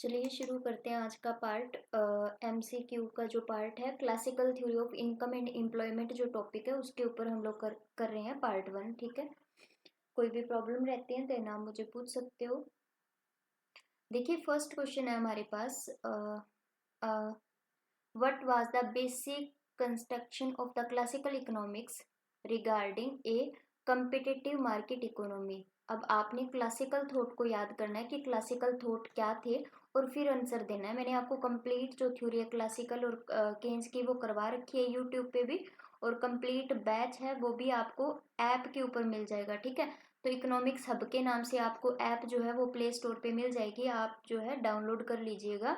चलिए शुरू करते हैं आज का पार्ट। एमसीक्यू का जो पार्ट है, classical theory of income and employment जो टॉपिक है उसके ऊपर हम लोग कर रहे हैं पार्ट 1। ठीक है, कोई भी प्रॉब्लम रहती है तो आप मुझे पूछ सकते हो। देखिए फर्स्ट क्वेश्चन है हमारे पास, what was the basic construction of the classical economics regarding a competitive market economy. अब आपने क्लासिकल थॉट को याद करना है कि क्लासिकल थॉट क्या थे और फिर आंसर देना है। मैंने आपको कंप्लीट जो थ्योरी है क्लासिकल और केन्स की वो करवा रखी है यूट्यूब पे भी, और कंप्लीट बैच है वो भी आपको ऐप के ऊपर मिल जाएगा। ठीक है, तो इकोनॉमिक्स हब के नाम से आपको ऐप जो है वो प्ले स्टोर पे मिल जाएगी, आप जो है डाउनलोड कर लीजिएगा।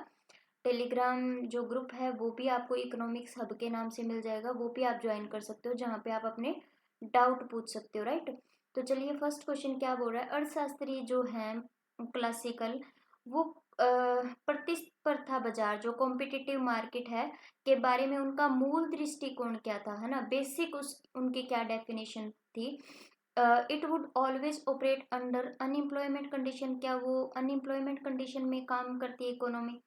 टेलीग्राम जो ग्रुप है वो भी आपको इकोनॉमिक्स हब के नाम से मिल जाएगा, वो भी आप ज्वाइन कर सकते हो, जहाँ पे आप अपने डाउट पूछ सकते हो। राइट, तो चलिए फर्स्ट क्वेश्चन क्या बोल रहा है। अर्थशास्त्री जो है क्लासिकल, वो प्रतिस्पर्धा बाजार जो कॉम्पिटिटिव मार्केट है के बारे में उनका मूल दृष्टिकोण क्या था, है ना। बेसिक उस उनकी क्या डेफिनेशन थी। It would always operate under unemployment condition, क्या वो अनएम्प्लॉयमेंट कंडीशन में काम करती है economy.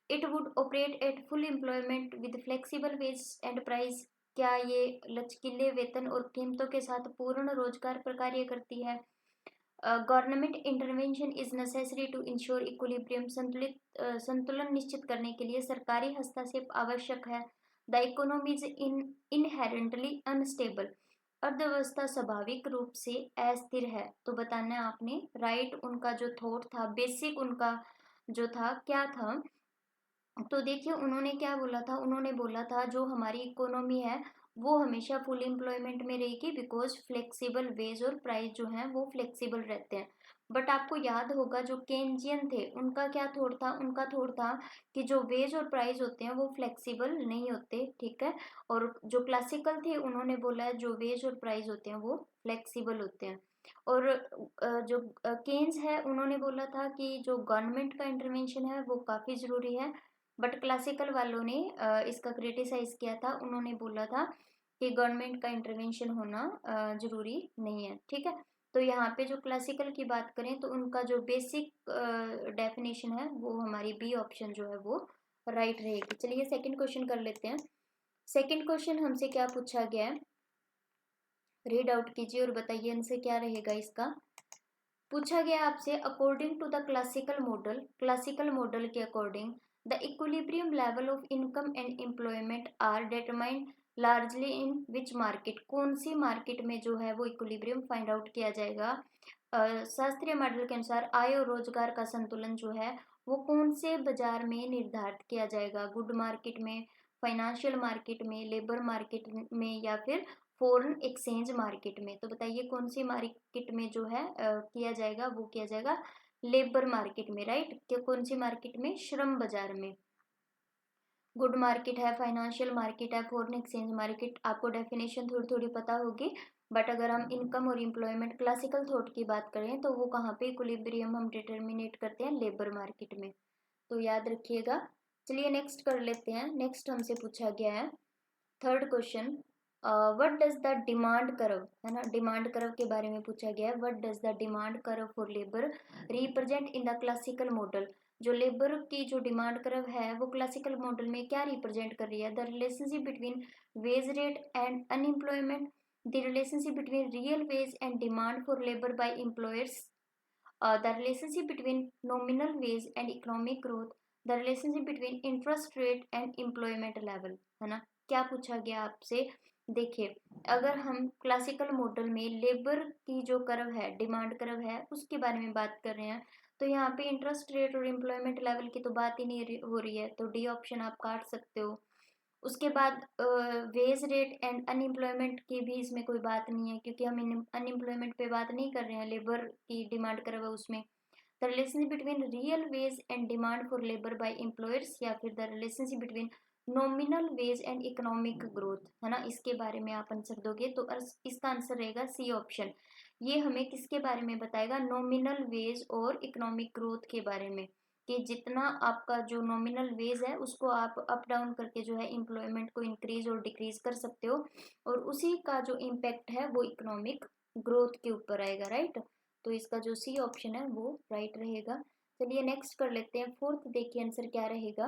It would operate at full employment with flexible wage and price, क्या ये लचकीले वेतन और कीमतों के साथ पूर्ण रोजगार पर कार्य करती है। Government intervention is necessary to ensure equilibrium, संतुलन निश्चित करने के लिए सरकारी हस्तक्षेप आवश्यक है। The economy is inherently unstable, अर्थव्यवस्था स्वाभाविक रूप से अस्थिर है। तो बताना है आपने। राइट, उनका जो थॉट था, बेसिक उनका जो था क्या था। तो देखिए उन्होंने क्या बोला था, उन्होंने बोला था जो हमारी इकोनॉमी है वो हमेशा फुल एम्प्लॉयमेंट में रहेगी, बिकॉज फ्लेक्सिबल वेज और प्राइस जो है वो फ्लेक्सिबल रहते हैं। बट आपको याद होगा जो केन्जियन थे उनका क्या थॉट था, उनका थॉट था कि जो वेज और प्राइस होते हैं वो फ्लेक्सिबल नहीं होते। ठीक है, और जो क्लासिकल थे उन्होंने बोला है जो वेज और प्राइस होते हैं वो फ्लेक्सिबल होते हैं। और जो केन्स है उन्होंने बोला था कि जो गवर्नमेंट का इंटरवेंशन है वो काफ़ी ज़रूरी है। बट क्लासिकल वालों ने इसका क्रिटिसाइज किया था, उन्होंने बोला था कि गवर्नमेंट का इंटरवेंशन होना जरूरी नहीं है। ठीक है, तो यहाँ पे जो क्लासिकल की बात करें तो उनका जो बेसिक डेफिनेशन है वो हमारी बी ऑप्शन जो है वो राइट रहेगी। चलिए सेकंड क्वेश्चन कर लेते हैं। सेकंड क्वेश्चन हमसे क्या पूछा गया है, रीड आउट कीजिए और बताइए आंसर क्या रहेगा इसका। पूछा गया आपसे, according to the classical model के according the equilibrium level of income and employment are determined largely in which market, कौन सी मार्केट में जो है वो इक्विलिब्रियम फाइंड आउट किया जाएगा। शास्त्रीय मॉडल के अनुसार आय और रोजगार का संतुलन जो है वो कौन से बाजार में निर्धारित किया जाएगा, गुड मार्केट में, फाइनेंशियल मार्केट में, लेबर मार्केट में, या फिर फॉरेन एक्सचेंज मार्केट में। तो बताइए कौन सी मार्केट में जो है किया जाएगा, वो किया जाएगा लेबर मार्केट में। राइट, क्या कौन सी मार्केट में, श्रम बाजार में। गुड मार्केट है, फाइनेंशियल मार्केट है, फॉरेन एक्सचेंज मार्केट, आपको डेफिनेशन थोड़ी थोड़ी पता होगी। बट अगर हम इनकम और एम्प्लॉयमेंट क्लासिकल थॉट की बात करें तो वो कहाँ पे इक्विलिब्रियम हम डिटर्मिनेट करते हैं, लेबर मार्केट में। तो याद रखिएगा। चलिए नेक्स्ट कर लेते हैं। नेक्स्ट हमसे पूछा गया है third question, what does the demand curve, है ना, डिमांड कर्व के बारे में पूछा गया है। What does the demand curve for labour represent in the classical model, जो लेबर की जो डिमांड कर्व है वो क्लासिकल मॉडल में क्या रिप्रेजेंट कर रही है। The relationship between wage rate and unemployment, the relationship between real wage and demand for labour by employers, the relationship between nominal wage and economic growth, the relationship between interest rate and employment level, है ना। क्या पूछा गया आपसे, देखिए अगर हम classical model में लेबर की जो कर्व है, डिमांड कर्व है, उसके बारे में बात कर रहे हैं, तो यहाँ पे इंटरेस्ट रेट और एम्प्लॉयमेंट लेवल की तो बात ही नहीं हो रही है, तो डी ऑप्शन आप काट सकते हो। उसके बाद वेज रेट एंड अनएम्प्लॉयमेंट की भी इसमें कोई बात नहीं है, क्योंकि हम अनएम्प्लॉयमेंट पे बात नहीं कर रहे हैं, लेबर की डिमांड कर रहे हैं उसमें। The relationship between real wage and demand for labour by employers, या फिर the relationship between nominal wage and economic growth, है ना, इसके बारे में आप आंसर दोगे। तो इसका आंसर रहेगा सी ऑप्शन। ये हमें किसके बारे में बताएगा, नॉमिनल वेज और इकोनॉमिक ग्रोथ के बारे में, कि जितना आपका जो नॉमिनल वेज है उसको आप अप डाउन करके जो है एम्प्लॉयमेंट को इंक्रीज और डिक्रीज कर सकते हो, और उसी का जो इम्पैक्ट है वो इकोनॉमिक ग्रोथ के ऊपर आएगा। राइट, तो इसका जो सी ऑप्शन है वो राइट रहेगा। चलिए नेक्स्ट कर लेते हैं फोर्थ। देखिए आंसर क्या रहेगा।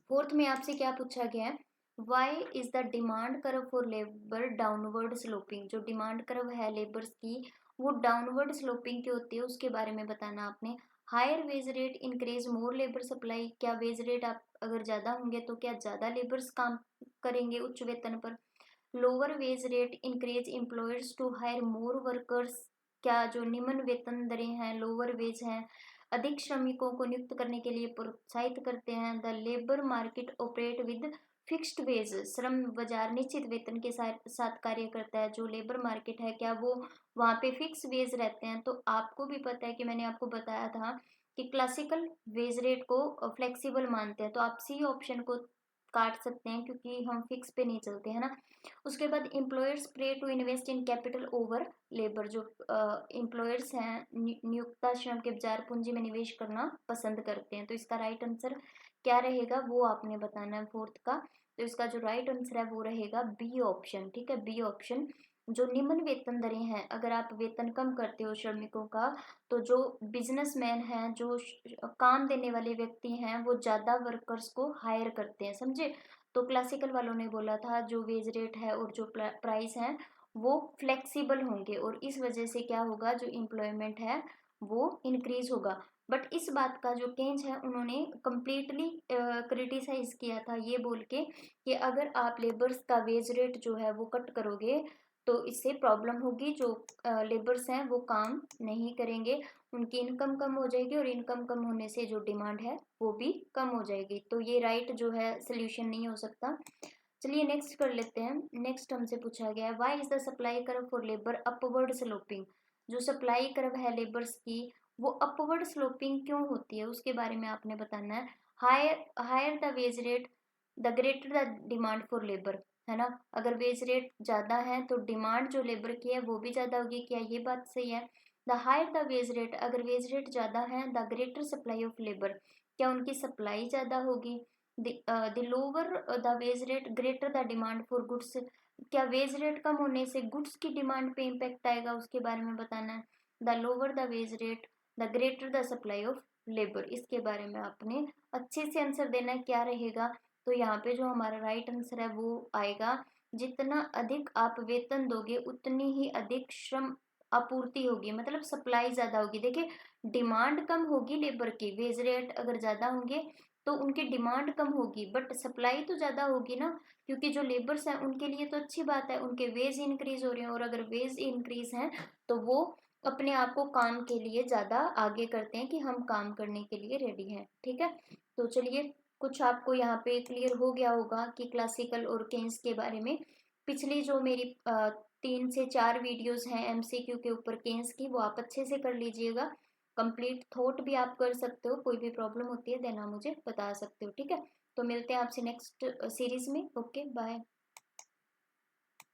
फोर्थ में आपसे क्या पूछा गया है, why is the demand curve for labour downward sloping. जो डिमांड कर्व है लेबर्स की वो डाउनवर्ड स्लोपिंग की होती है, उसके बारे में बताना आपने। Higher wage rate increase more labour supply. क्या वेज रेट आप अगर ज़्यादा होंगे तो क्या ज़्यादा लेबर्स काम करेंगे उच्च वेतन पर। Lower wage rate increase employers to hire more workers. क्या जो निम्न वेतन दरें हैं, लोअर वेज हैं, अधिक श्रमिकों को नियुक्त करने के लिए प्रोत्साहित करते हैं। The labour market operate with fixed wage. श्रम बाजार निश्चित वेतन के साथ कार्य करता है। जो लेबर मार्केट है क्या वो वहाँ पे फिक्स वेज रहते हैं। तो आपको भी पता है कि मैंने आपको बताया था कि क्लासिकल वेज रेट को फ्लेक्सिबल मानते हैं, तो आप सी ऑप्शन को काट सकते हैं क्योंकि हम फिक्स पे नहीं चलते हैं ना। उसके बाद employers prefer to invest in capital over labour. जो एम्प्लॉयर्स हैं नियोक्ता श्रम के बजाय पूंजी में निवेश करना पसंद करते हैं। तो इसका राइट आंसर क्या रहेगा वो आपने बताना है फोर्थ का। तो इसका जो राइट आंसर है वो रहेगा बी ऑप्शन। ठीक है, बी ऑप्शन। जो निम्न वेतन दरें हैं, अगर आप वेतन कम करते हो श्रमिकों का तो जो बिजनेसमैन हैं, जो काम देने वाले व्यक्ति हैं वो ज़्यादा वर्कर्स को हायर करते हैं, समझे। तो क्लासिकल वालों ने बोला था जो वेज रेट है और जो प्राइस है वो फ्लेक्सिबल होंगे और इस वजह से क्या होगा, जो एम्प्लॉयमेंट है वो इंक्रीज होगा। बट इस बात का जो केंज है उन्होंने कम्प्लीटली क्रिटिसाइज किया था ये बोल के कि अगर आप लेबर्स का वेज रेट जो है वो कट करोगे तो इससे प्रॉब्लम होगी। जो लेबर्स हैं वो काम नहीं करेंगे, उनकी इनकम कम हो जाएगी और इनकम कम होने से जो डिमांड है वो भी कम हो जाएगी। तो ये राइट जो है सोल्यूशन नहीं हो सकता। चलिए नेक्स्ट कर लेते हैं। नेक्स्ट हमसे पूछा गया है why is the supply curve for labour upward sloping. जो सप्लाई कर्व है लेबर्स की वो अपवर्ड स्लोपिंग क्यों होती है उसके बारे में आपने बताना है। Higher higher the wage rate the greater the demand for labour, है ना। अगर वेज रेट ज़्यादा है तो डिमांड जो लेबर की है वो भी ज़्यादा होगी, क्या ये बात सही है। The higher the wage rate, अगर वेज रेट ज़्यादा है the greater supply of labour, क्या उनकी सप्लाई ज़्यादा होगी। The lower the wage rate greater the demand for goods, क्या वेज रेट कम होने से गुड्स की डिमांड पे इम्पेक्ट आएगा उसके बारे में बताना है। The lower the wage rate the greater the supply of labour, इसके बारे में आपने अच्छे से आंसर देना है क्या रहेगा। तो यहाँ पे जो हमारा राइट आंसर है वो आएगा, जितना अधिक आप वेतन दोगे उतनी ही अधिक श्रम आपूर्ति होगी, मतलब सप्लाई ज़्यादा होगी। देखिए डिमांड कम होगी लेबर की, वेज रेट अगर ज़्यादा होंगे तो उनकी डिमांड कम होगी बट सप्लाई तो ज़्यादा होगी ना, क्योंकि जो लेबर्स हैं उनके लिए तो अच्छी बात है, उनके वेज इंक्रीज हो रहे हैं और अगर वेज इंक्रीज हैं तो वो अपने आप को काम के लिए ज़्यादा आगे करते हैं कि हम काम करने के लिए रेडी हैं। ठीक है, तो चलिए कुछ आपको यहाँ पे क्लियर हो गया होगा कि क्लासिकल और केन्स के बारे में। पिछली जो मेरी 3 से 4 वीडियोस हैं एमसीक्यू के ऊपर केन्स की, वो आप अच्छे से कर लीजिएगा। कंप्लीट थॉट भी आप कर सकते हो, कोई भी प्रॉब्लम होती है देन आप मुझे बता सकते हो। ठीक है, तो मिलते हैं आपसे नेक्स्ट सीरीज में। Okay bye.